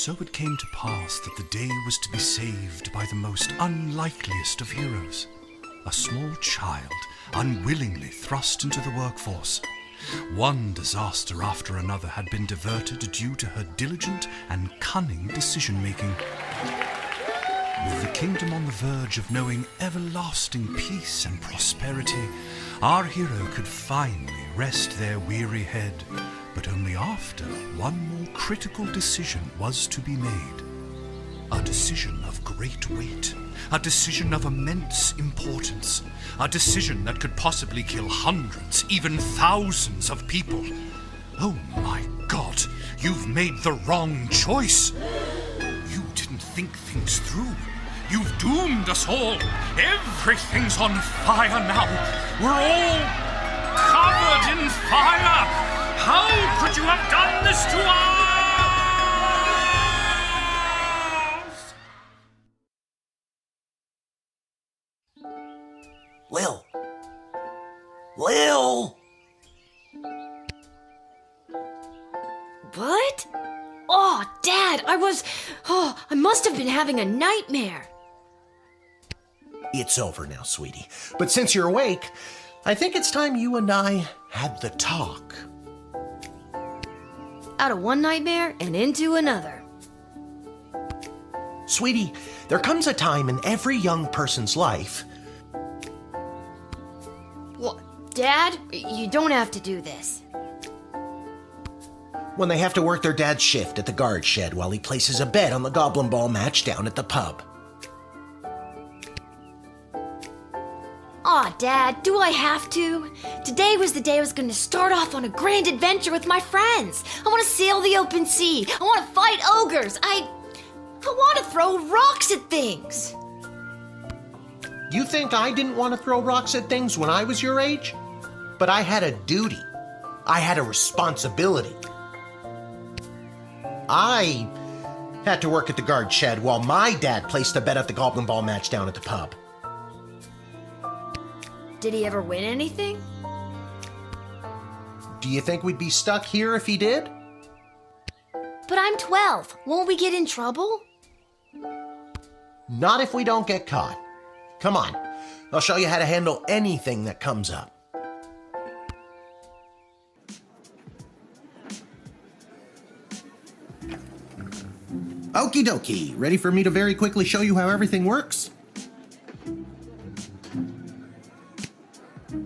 So it came to pass that the day was to be saved by the most unlikeliest of heroes, a small child unwillingly thrust into the workforce. One disaster after another had been diverted due to her diligent and cunning decision-making. With the kingdom on the verge of knowing everlasting peace and prosperity, our hero could finally rest their weary head, but only after one more critical decision was to be made. A decision of great weight, a decision of immense importance, a decision that could possibly kill hundreds, even thousands of people. Oh my God, you've made the wrong choice. You didn't think things through. You've doomed us all. Everything's on fire now. We're all covered in fire. How could you have done this to us? Lil! What? Oh, Dad, I must have been having a nightmare. It's over now, sweetie. But since you're awake, I think it's time you and I had the talk. Out of one nightmare and into another. Sweetie, there comes a time in every young person's life. What? Dad, you don't have to do this. When they have to work their dad's shift at the guard shed while he places a bet on the goblin ball match down at the pub. Aw, Dad, do I have to? Today was the day I was going to start off on a grand adventure with my friends. I want to sail the open sea. I want to fight ogres. I want to throw rocks at things. You think I didn't want to throw rocks at things when I was your age? But I had a duty. I had a responsibility. I had to work at the guard shed while my dad placed a bet at the goblin ball match down at the pub. Did he ever win anything? Do you think we'd be stuck here if he did? But I'm 12. Won't we get in trouble? Not if we don't get caught. Come on, I'll show you how to handle anything that comes up. Okie dokie, ready for me to very quickly show you how everything works?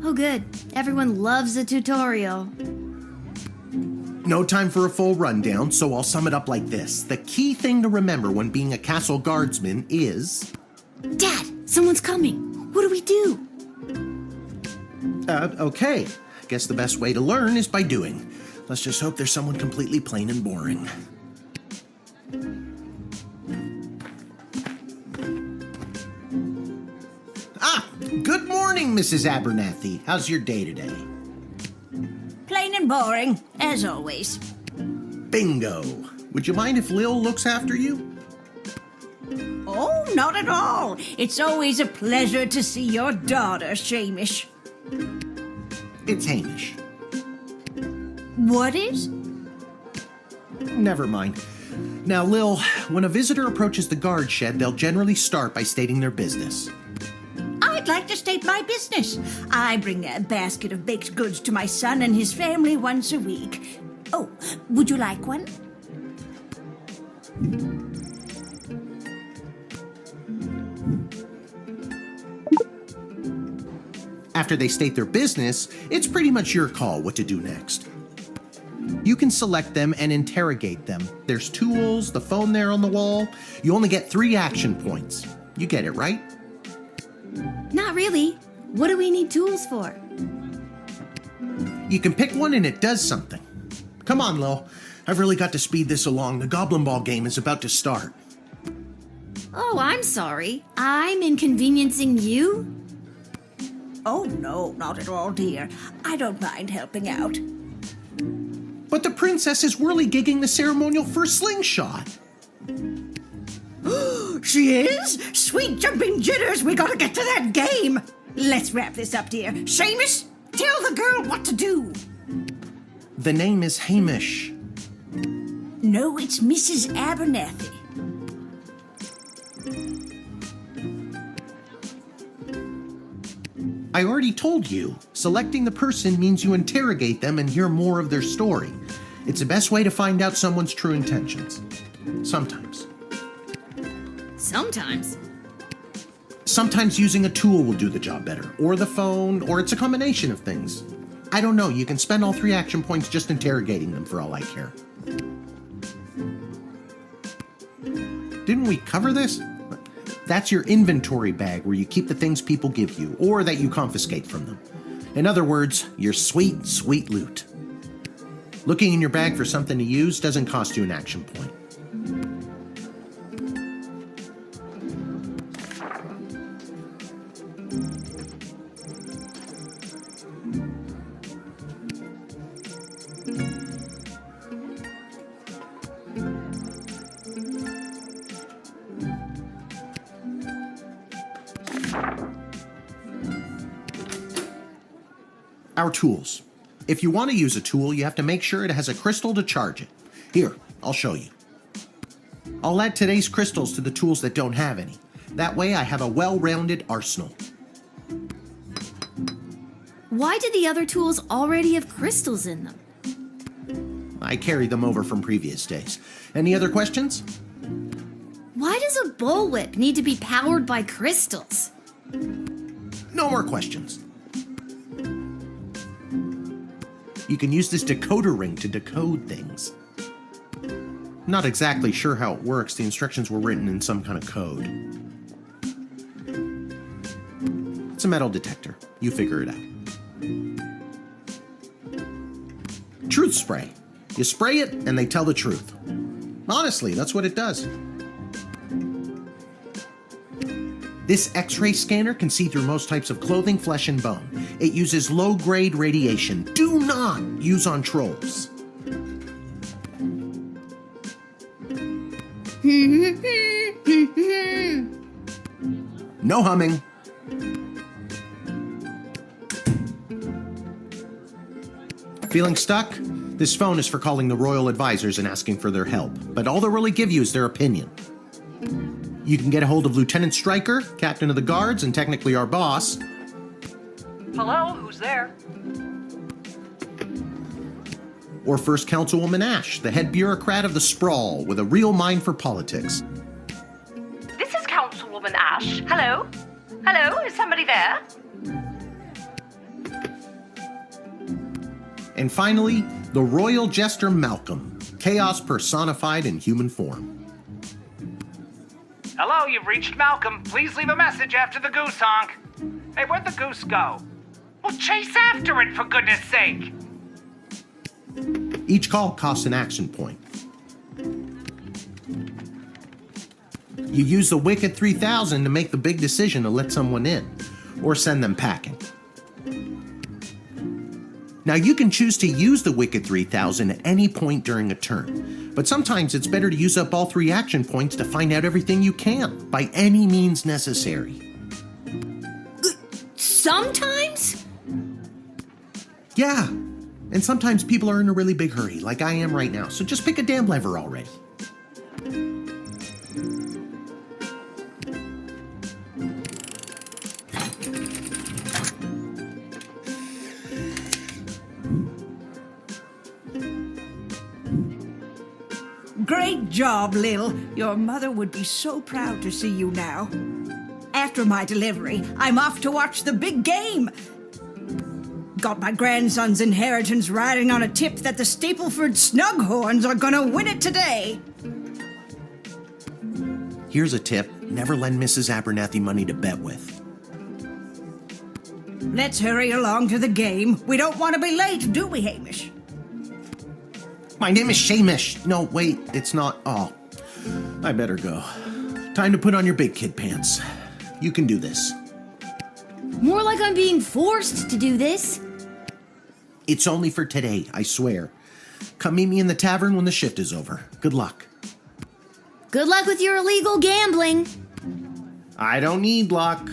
Oh good, everyone loves a tutorial. No time for a full rundown, so I'll sum it up like this. The key thing to remember when being a castle guardsman is... Dad, someone's coming. What do we do? Okay. Guess the best way to learn is by doing. Let's just hope there's someone completely plain and boring. Good morning, Mrs. Abernathy. How's your day today? Plain and boring, as always. Bingo. Would you mind if Lil looks after you? Oh, not at all. It's always a pleasure to see your daughter, Shamish. It's Hamish. What is? Never mind. Now, Lil, when a visitor approaches the guard shed, they'll generally start by stating their business. I'd like to state my business. I bring a basket of baked goods to my son and his family once a week. Oh, would you like one? After they state their business, it's pretty much your call what to do next. You can select them and interrogate them. There's tools, the phone there on the wall. You only get 3 action points. You get it, right? Not really. What do we need tools for? You can pick one and it does something. Come on, Lil. I've really got to speed this along. The Goblin Ball game is about to start. Oh, I'm sorry. I'm inconveniencing you? Oh, no, not at all, dear. I don't mind helping out. But the princess is whirly-gigging the ceremonial first slingshot. She is? Sweet jumping jitters, we gotta get to that game. Let's wrap this up, dear. Seamus, tell the girl what to do. The name is Hamish. No, it's Mrs. Abernathy. I already told you, selecting the person means you interrogate them and hear more of their story. It's the best way to find out someone's true intentions. Sometimes. Sometimes. Sometimes using a tool will do the job better, or the phone, or it's a combination of things. I don't know, you can spend all 3 action points just interrogating them for all I care. Didn't we cover this? That's your inventory bag where you keep the things people give you, or that you confiscate from them. In other words, your sweet, sweet loot. Looking in your bag for something to use doesn't cost you an action point. Our tools. If you want to use a tool, you have to make sure it has a crystal to charge it. Here, I'll show you. I'll add today's crystals to the tools that don't have any. That way I have a well-rounded arsenal. Why do the other tools already have crystals in them? I carry them over from previous days. Any other questions? Why does a bullwhip need to be powered by crystals? No more questions. You can use this decoder ring to decode things. Not exactly sure how it works. The instructions were written in some kind of code. It's a metal detector. You figure it out. Truth spray. You spray it and they tell the truth. Honestly, that's what it does. This X-ray scanner can see through most types of clothing, flesh, and bone. It uses low-grade radiation. Do not use on trolls. No humming. Feeling stuck? This phone is for calling the royal advisors and asking for their help, but all they'll really give you is their opinion. You can get a hold of Lieutenant Stryker, captain of the guards, and technically our boss. Hello, who's there? Or First Councilwoman Ashe, the head bureaucrat of the Sprawl, with a real mind for politics. This is Councilwoman Ashe. Hello? Hello, is somebody there? And finally, the royal jester Malcolm, chaos personified in human form. Hello, you've reached Malcolm. Please leave a message after the goose honk. Hey, where'd the goose go? Well, chase after it, for goodness sake! Each call costs an action point. You use the Wicked 3000 to make the big decision to let someone in, or send them packing. Now, you can choose to use the Wicked 3000 at any point during a turn, but sometimes it's better to use up all 3 action points to find out everything you can, by any means necessary. Sometimes? Yeah, and sometimes people are in a really big hurry, like I am right now, so just pick a damn lever already. Great job, Lil. Your mother would be so proud to see you now. After my delivery, I'm off to watch the big game. Got my grandson's inheritance riding on a tip that the Stapleford Snughorns are gonna win it today. Here's a tip. Never lend Mrs. Abernathy money to bet with. Let's hurry along to the game. We don't want to be late, do we, Hamish? My name is Shamish. No, wait, it's not. Oh, I better go. Time to put on your big kid pants. You can do this. More like I'm being forced to do this. It's only for today, I swear. Come meet me in the tavern when the shift is over. Good luck. Good luck with your illegal gambling. I don't need luck.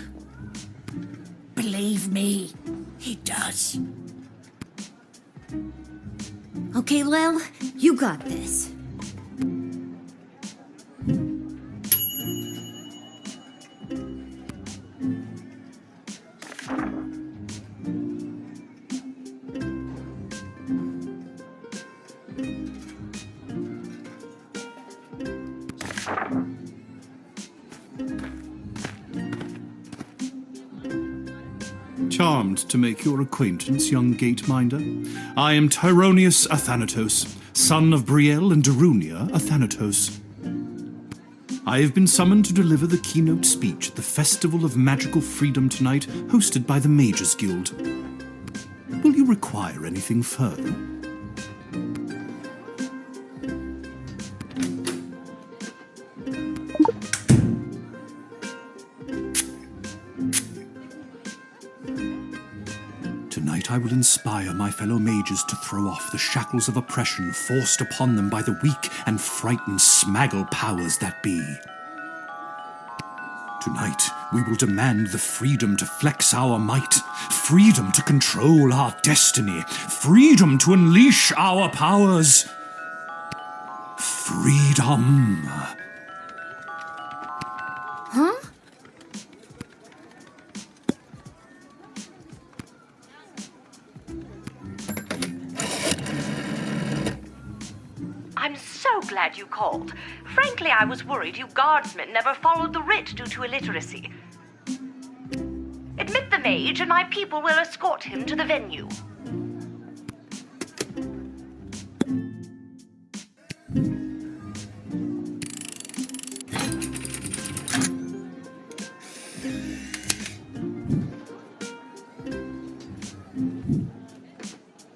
Believe me, he does. Okay, Lil, you got this. charmed to make your acquaintance, young gateminder. I am Tyronius Athanatos, son of Brielle and Darunia Athanatos. I have been summoned to deliver the keynote speech at the Festival of Magical Freedom tonight, hosted by the Mages Guild. Will you require anything further? Tonight I will inspire my fellow mages to throw off the shackles of oppression forced upon them by the weak and frightened smaggle powers that be. Tonight we will demand the freedom to flex our might, freedom to control our destiny, freedom to unleash our powers. Freedom. Huh? I'm so glad you called. Frankly, I was worried you guardsmen never followed the writ due to illiteracy. Admit the mage, and my people will escort him to the venue.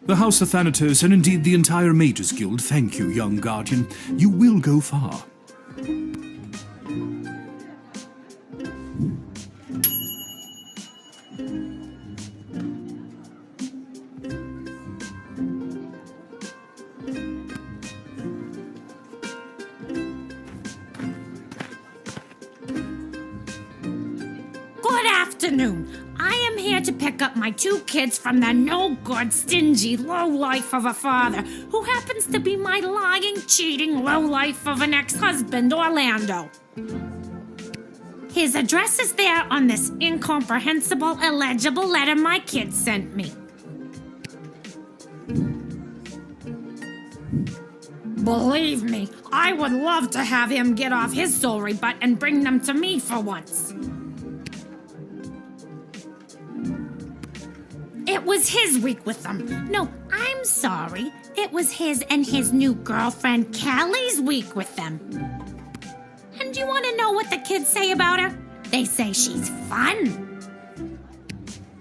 The House of Thanatos, and indeed the entire Mages Guild, thank you, young guardian. You will go far. Good afternoon. I am here to pick up my 2 kids from the no-good, stingy lowlife of a father who happens to be my lying, cheating lowlife of an ex-husband, Orlando. His address is there on this incomprehensible, illegible letter my kids sent me. Believe me, I would love to have him get off his sorry butt and bring them to me for once. It was his week with them. No, I'm sorry. It was his and his new girlfriend Callie's week with them. And you want to know what the kids say about her? They say she's fun.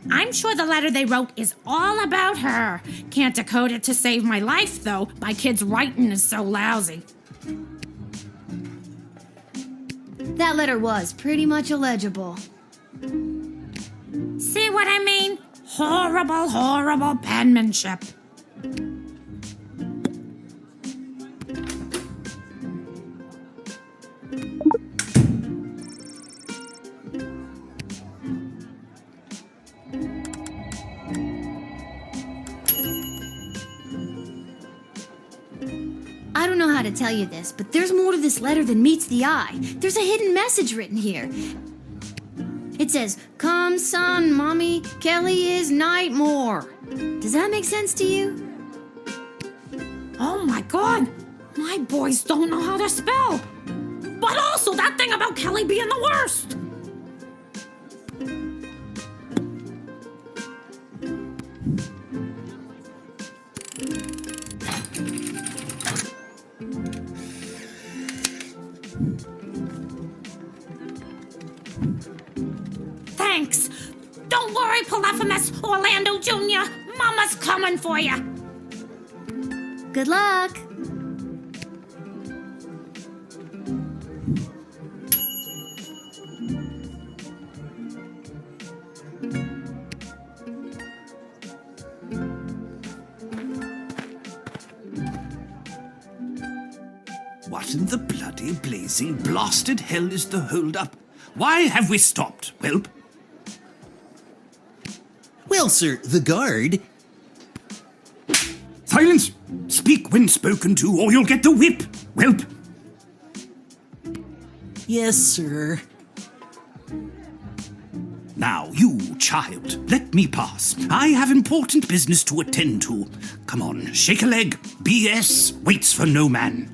I'm sure the letter they wrote is all about her. Can't decode it to save my life, though. My kid's writing is so lousy. That letter was pretty much illegible. See what I mean? Horrible, horrible penmanship. I don't know how to tell you this, but there's more to this letter than meets the eye. There's a hidden message written here. It says, "Come, son, mommy, Kelly is Nightmare." Does that make sense to you? Oh my God! My boys don't know how to spell! But also that thing about Kelly being the worst! Thanks! Don't worry, Polyphemus, Orlando Jr. Mama's coming for you! Good luck! What in the bloody, blazing, blasted hell is the hold-up? Why have we stopped, Whelp? Well, sir, the guard... Silence! Speak when spoken to, or you'll get the whip, Whelp! Yes, sir. Now, you, child, let me pass. I have important business to attend to. Come on, shake a leg. BS waits for no man.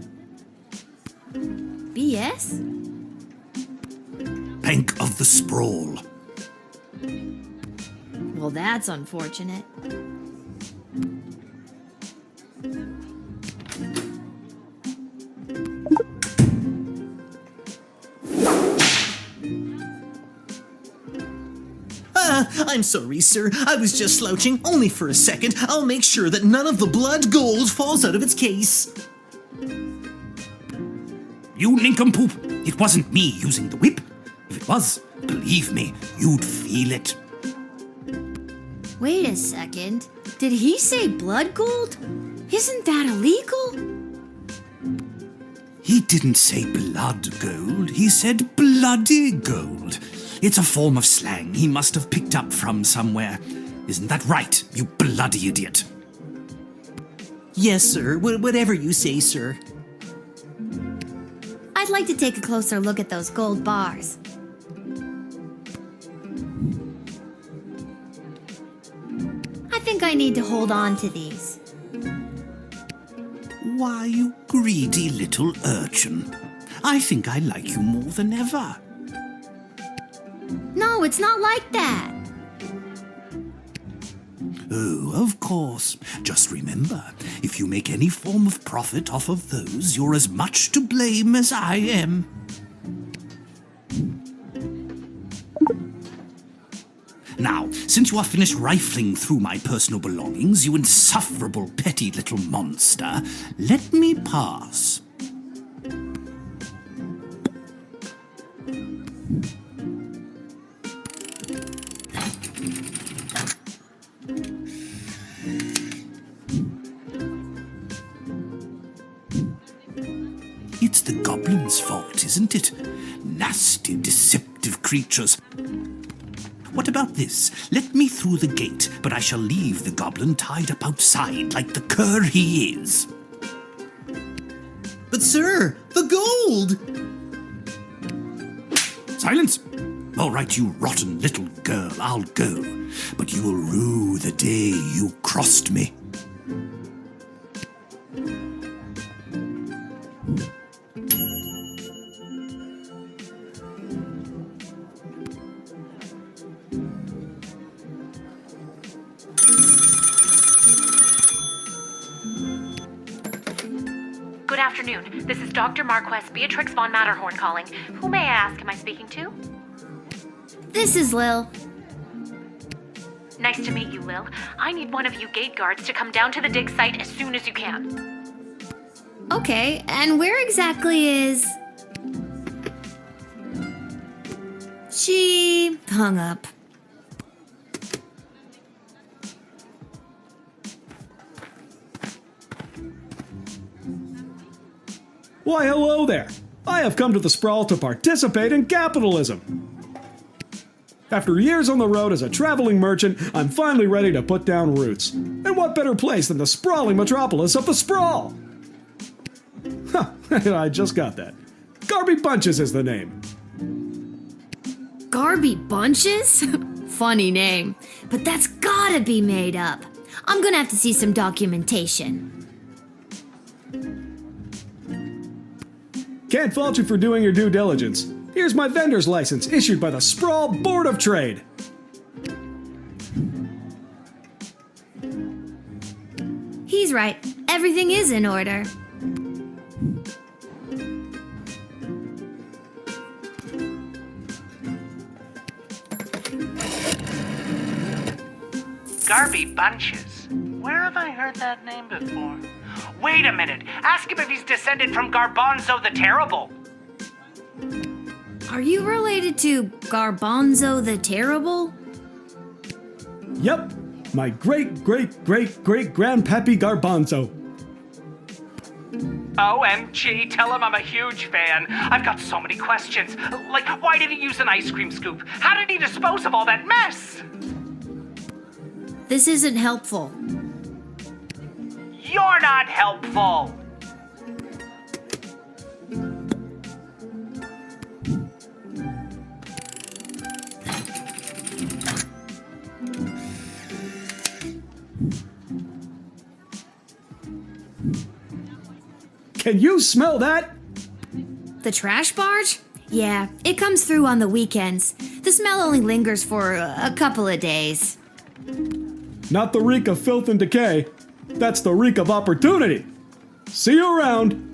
BS? Bank of the Sprawl. Well, that's unfortunate. I'm sorry, sir. I was just slouching, only for a second. I'll make sure that none of the blood gold falls out of its case. You nincompoop! It wasn't me using the whip. If it was, believe me, you'd feel it. Wait a second. Did he say blood gold? Isn't that illegal? He didn't say blood gold, he said bloody gold. It's a form of slang he must have picked up from somewhere. Isn't that right, you bloody idiot? Yes, sir. Whatever you say, sir. I'd like to take a closer look at those gold bars. I think I need to hold on to these. Why, you greedy little urchin. I think I like you more than ever. No, it's not like that. Oh, of course. Just remember, if you make any form of profit off of those, you're as much to blame as I am. Now, since you are finished rifling through my personal belongings, you insufferable petty little monster, let me pass. It's the goblins' fault, isn't it? Nasty, deceptive creatures. What about this? Let me through the gate, but I shall leave the goblin tied up outside like the cur he is. But, sir, the gold! Silence! All right, you rotten little girl, I'll go. But you will rue the day you crossed me. Good afternoon. This is Dr. Marquess Beatrix von Matterhorn calling. Who may I ask am I speaking to? This is Lil. Nice to meet you, Lil. I need one of you gate guards to come down to the Digsite as soon as you can. Okay, and where exactly is... She hung up. Why, hello there. I have come to the Sprawl to participate in capitalism. After years on the road as a traveling merchant, I'm finally ready to put down roots. And what better place than the sprawling metropolis of the Sprawl? Huh, I just got that. Garby Bunches is the name. Garby Bunches? Funny name, but that's gotta be made up. I'm gonna have to see some documentation. Can't fault you for doing your due diligence. Here's my vendor's license issued by the Sprawl Board of Trade. He's right. Everything is in order. Garby Bunches. Where have I heard that name before? Wait a minute. Ask him if he's descended from Garbanzo the Terrible. Are you related to Garbanzo the Terrible? Yep, my great-great-great-great-grandpappy Garbanzo. OMG, tell him I'm a huge fan. I've got so many questions. Like, why did he use an ice cream scoop? How did he dispose of all that mess? This isn't helpful. You're not helpful. Can you smell that? The trash barge? Yeah, it comes through on the weekends. The smell only lingers for a couple of days. Not the reek of filth and decay. That's the reek of opportunity. See you around.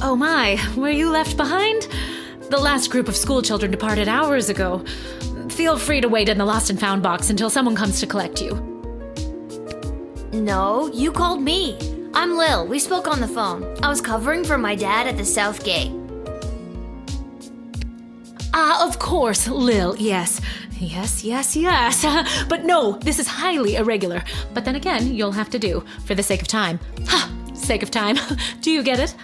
Oh my, were you left behind? The last group of school children departed hours ago. Feel free to wait in the lost and found box until someone comes to collect you. No, you called me. I'm Lil. We spoke on the phone. I was covering for my dad at the South Gate. Ah, of course, Lil, yes. Yes. But no, this is highly irregular. But then again, you'll have to do, for the sake of time. Ha! Sake of time. Do you get it?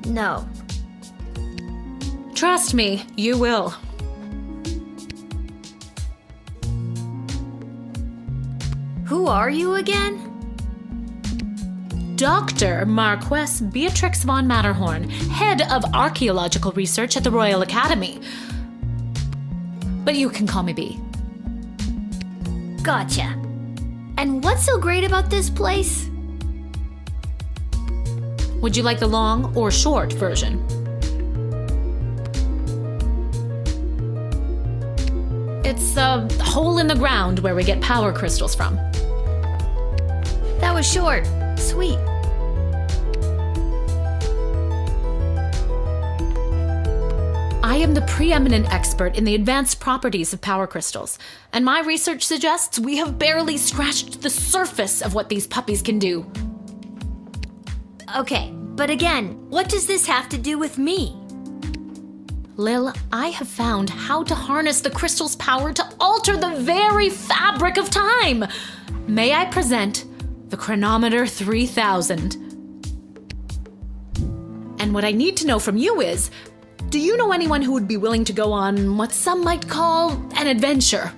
No. Trust me, you will. Who are you again? Dr. Marquess Beatrix von Matterhorn, head of archaeological research at the Royal Academy. But you can call me B. Gotcha. And what's so great about this place? Would you like the long or short version? It's a hole in the ground where we get power crystals from. That was short. Sweet. I am the preeminent expert in the advanced properties of power crystals, and my research suggests we have barely scratched the surface of what these puppies can do. Okay, but again, what does this have to do with me? Lil, I have found how to harness the crystal's power to alter the very fabric of time. May I present the Chronometer 3000? And what I need to know from you is, do you know anyone who would be willing to go on what some might call an adventure?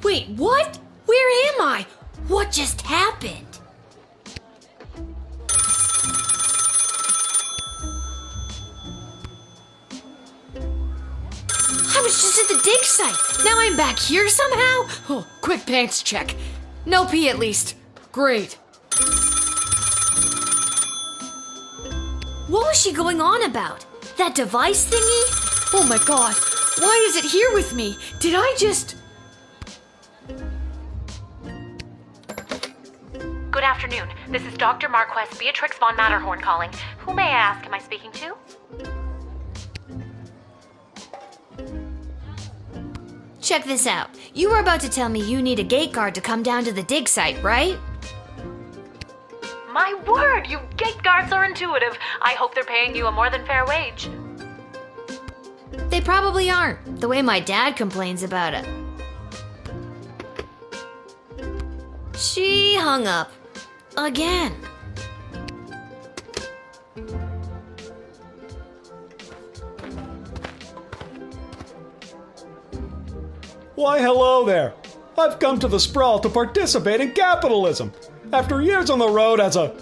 Wait, what? Where am I? What just happened? I was just at the dig site. Now I'm back here somehow? Oh, quick pants check. No pee at least. Great. What was she going on about? That device thingy? Oh my god. Why is it here with me? Did I just... Good afternoon. This is Dr. Marquess Beatrix von Matterhorn calling. Who may I ask am I speaking to? Check this out. You were about to tell me you need a gate guard to come down to the dig site, right? My word, you gate intuitive. I hope they're paying you a more than fair wage. They probably aren't, the way my dad complains about it. She hung up. Again. Why, hello there. I've come to the Sprawl to participate in capitalism. After years on the road as a...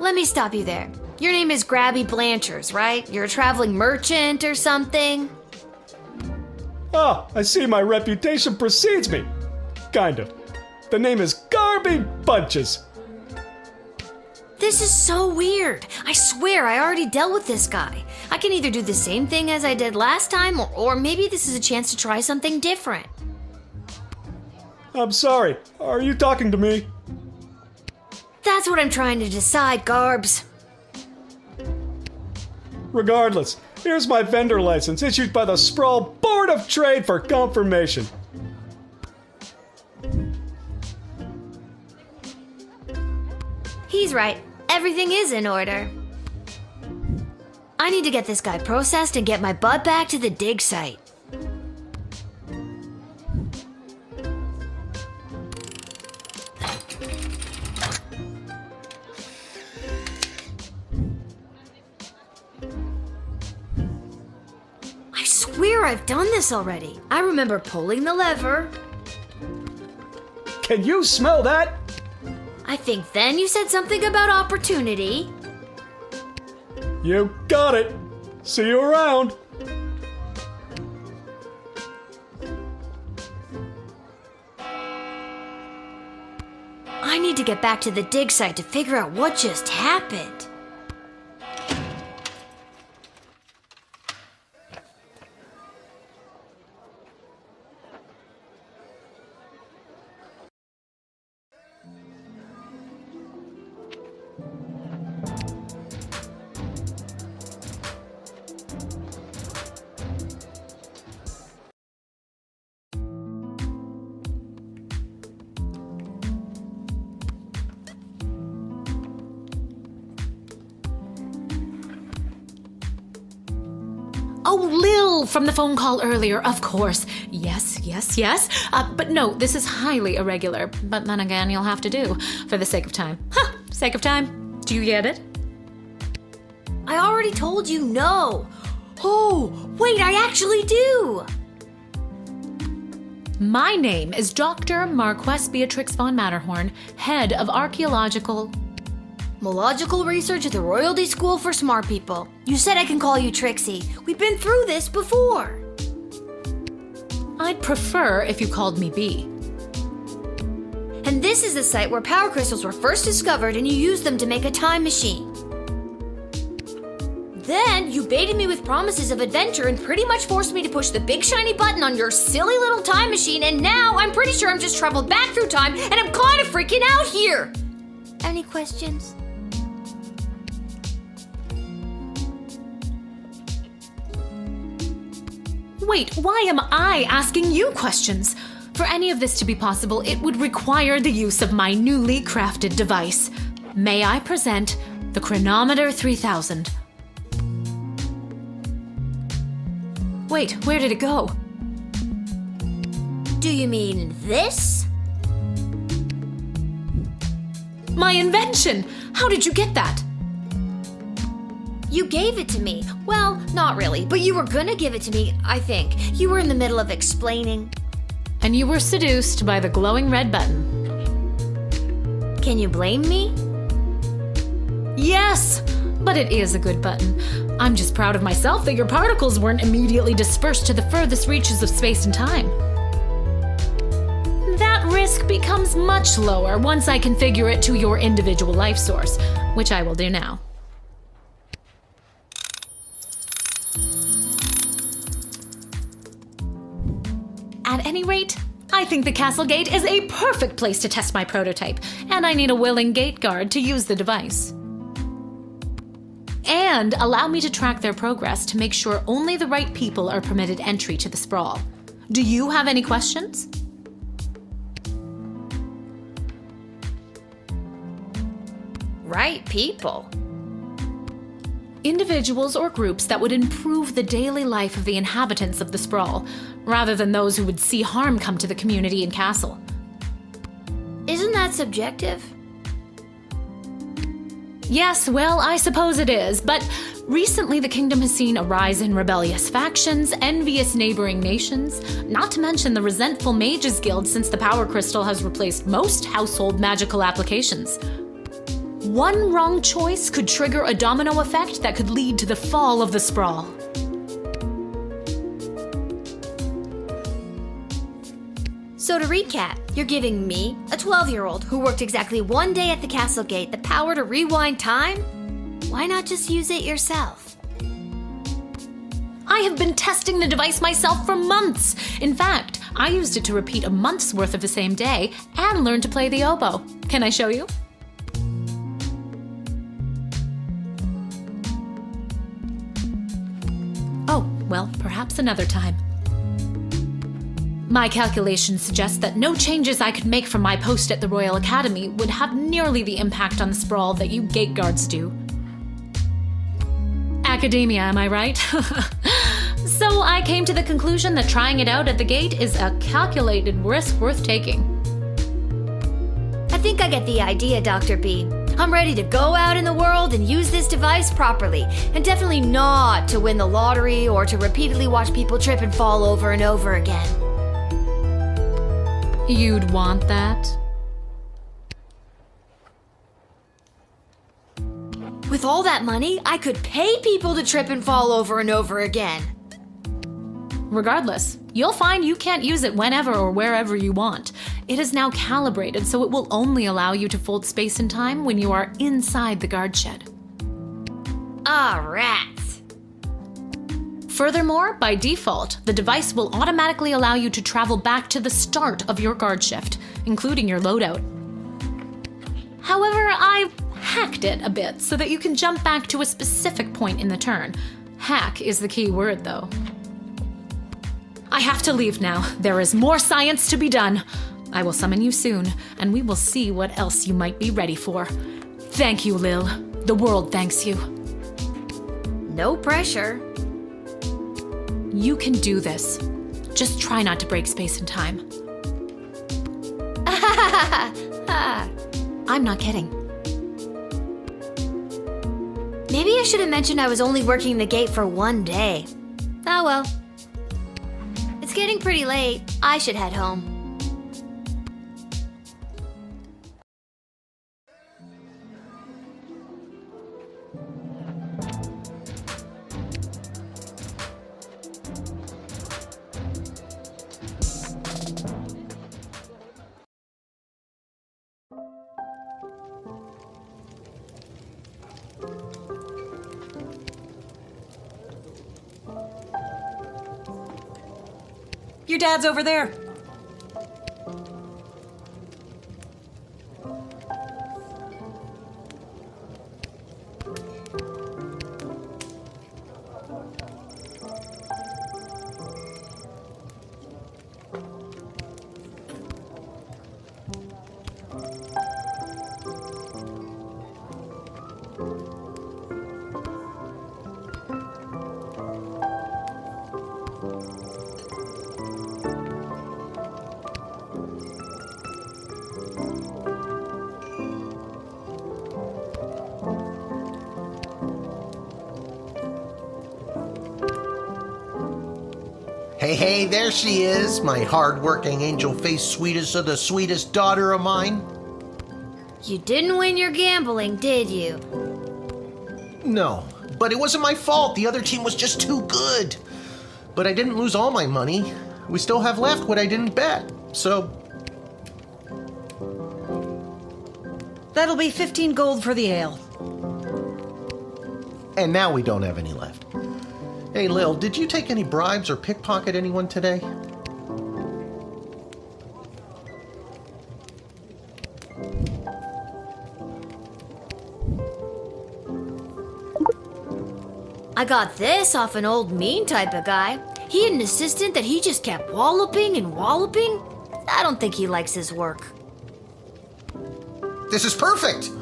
Let me stop you there. Your name is Garby Bunches, right? You're a traveling merchant or something? Ah, I see my reputation precedes me. Kind of. The name is Garby Bunches. This is so weird. I swear I already dealt with this guy. I can either do the same thing as I did last time, or maybe this is a chance to try something different. I'm sorry. Are you talking to me? That's what I'm trying to decide, Garbs. Regardless, here's my vendor license issued by the Sprawl Board of Trade for confirmation. He's right. Everything is in order. I need to get this guy processed and get my butt back to the Digsite. I swear I've done this already. I remember pulling the lever. Can you smell that? I think then you said something about opportunity. You got it. See you around. I need to get back to the Digsite to figure out what just happened. Oh, Lil, from the phone call earlier, of course. Yes. But no, this is highly irregular. But then again, you'll have to do, for the sake of time. Sake of time. Do you get it? I already told you no. Oh, wait, I actually do. My name is Dr. Marquess Beatrix von Matterhorn, head of archaeological... Mological research at the Royalty School for Smart People. You said I can call you Trixie. We've been through this before. I'd prefer if you called me B. And this is the site where power crystals were first discovered and you used them to make a time machine. Then you baited me with promises of adventure and pretty much forced me to push the big shiny button on your silly little time machine, and now I'm pretty sure I'm just traveled back through time and I'm kind of freaking out here. Any questions? Wait, why am I asking you questions? For any of this to be possible, it would require the use of my newly crafted device. May I present the Chronometer 3000? Wait, where did it go? Do you mean this? My invention! How did you get that? You gave it to me. Well, not really, but you were gonna give it to me, I think. You were in the middle of explaining. And you were seduced by the glowing red button. Can you blame me? Yes, but it is a good button. I'm just proud of myself that your particles weren't immediately dispersed to the furthest reaches of space and time. That risk becomes much lower once I configure it to your individual life source, which I will do now. At any rate, I think the castle gate is a perfect place to test my prototype, and I need a willing gate guard to use the device. And allow me to track their progress to make sure only the right people are permitted entry to the Sprawl. Do you have any questions? Right people. individuals or groups that would improve the daily life of the inhabitants of the Sprawl, rather than those who would see harm come to the community and castle. Isn't that subjective? Yes, well, I suppose it is, but recently the kingdom has seen a rise in rebellious factions, envious neighboring nations, not to mention the resentful Mages Guild since the Power Crystal has replaced most household magical applications. One wrong choice could trigger a domino effect that could lead to the fall of the Sprawl. So to recap, you're giving me, a 12-year-old who worked exactly one day at the castle gate, the power to rewind time? Why not just use it yourself? I have been testing the device myself for months. In fact, I used it to repeat a month's worth of the same day and learn to play the oboe. Can I show you? Oh, well, perhaps another time. My calculations suggest that no changes I could make from my post at the Royal Academy would have nearly the impact on the Sprawl that you gate guards do. Academia, am I right? So I came to the conclusion that trying it out at the gate is a calculated risk worth taking. I think I get the idea, Dr. B. I'm ready to go out in the world and use this device properly, and definitely not to win the lottery or to repeatedly watch people trip and fall over and over again. You'd want that? With all that money, I could pay people to trip and fall over and over again. Regardless, you'll find you can't use it whenever or wherever you want. It is now calibrated, so it will only allow you to fold space and time when you are inside the guard shed. Ah, rats. Furthermore, by default, the device will automatically allow you to travel back to the start of your guard shift, including your loadout. However, I hacked it a bit so that you can jump back to a specific point in the turn. Hack is the key word, though. I have to leave now. There is more science to be done. I will summon you soon, and we will see what else you might be ready for. Thank you, Lil. The world thanks you. No pressure. You can do this. Just try not to break space and time. I'm not kidding. Maybe I should have mentioned I was only working the gate for one day. Oh well. It's getting pretty late. I should head home. Your dad's over there. Hey, there she is, my hard-working, angel-faced sweetest of the sweetest daughter of mine. You didn't win your gambling, did you? No, but it wasn't my fault. The other team was just too good. But I didn't lose all my money. We still have left what I didn't bet, so... That'll be 15 gold for the ale. And now we don't have any left. Hey, Lil, did you take any bribes or pickpocket anyone today? I got this off an old mean type of guy. He had an assistant that he just kept walloping and walloping. I don't think he likes his work. This is perfect!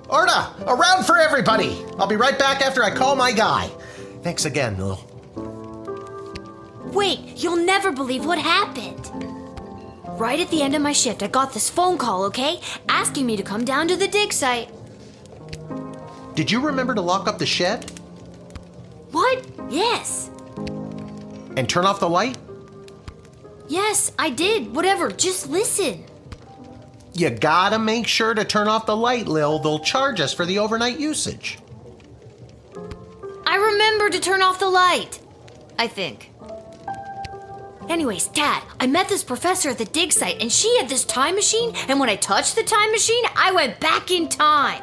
Arda, a round for everybody. I'll be right back after I call my guy. Thanks again, Lil. Wait, you'll never believe what happened. Right at the end of my shift, I got this phone call, okay? Asking me to come down to the Digsite. Did you remember to lock up the shed? What? Yes. And turn off the light? Yes, I did. Whatever, just listen. You gotta make sure to turn off the light, Lil. They'll charge us for the overnight usage. I remember to turn off the light. I think. Anyways, Dad, I met this professor at the Digsite, and she had this time machine, and when I touched the time machine, I went back in time.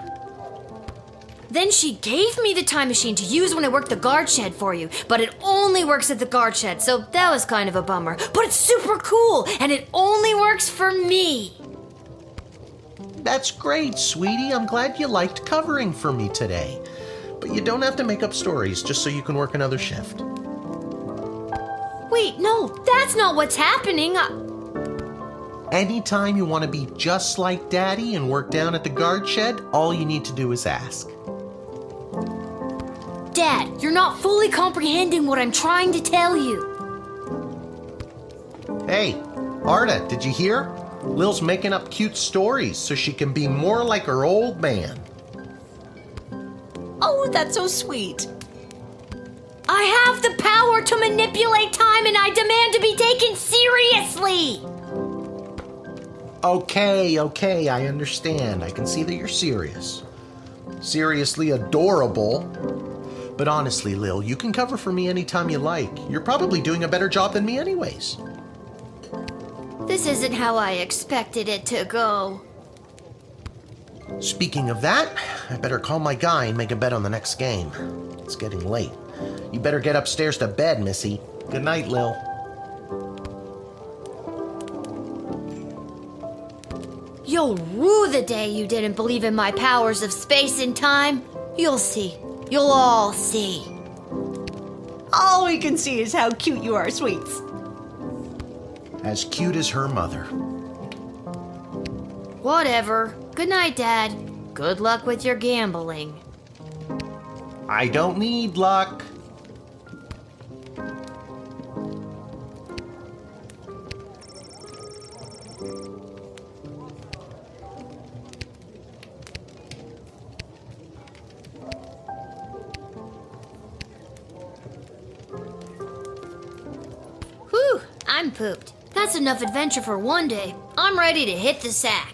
Then she gave me the time machine to use when I work the guard shed for you, but it only works at the guard shed, so that was kind of a bummer. But it's super cool, and it only works for me. That's great, sweetie. I'm glad you liked covering for me today. But you don't have to make up stories just so you can work another shift. Wait, no, that's not what's happening. Anytime you want to be just like Daddy and work down at the guard shed, all you need to do is ask. Dad, you're not fully comprehending what I'm trying to tell you. Hey, Arda, did you hear? Lil's making up cute stories so she can be more like her old man. Oh, that's so sweet. I have the power to manipulate time, and I demand to be taken seriously. Okay, I understand. I can see that you're serious. Seriously adorable. But honestly, Lil, you can cover for me anytime you like. You're probably doing a better job than me anyways. This isn't how I expected it to go. Speaking of that, I better call my guy and make a bet on the next game. It's getting late. You better get upstairs to bed, Missy. Good night, Lil. You'll rue the day you didn't believe in my powers of space and time. You'll see. You'll all see. All we can see is how cute you are, sweets. As cute as her mother. Whatever. Good night, Dad. Good luck with your gambling. I don't need luck. Whew, I'm pooped. That's enough adventure for one day. I'm ready to hit the sack.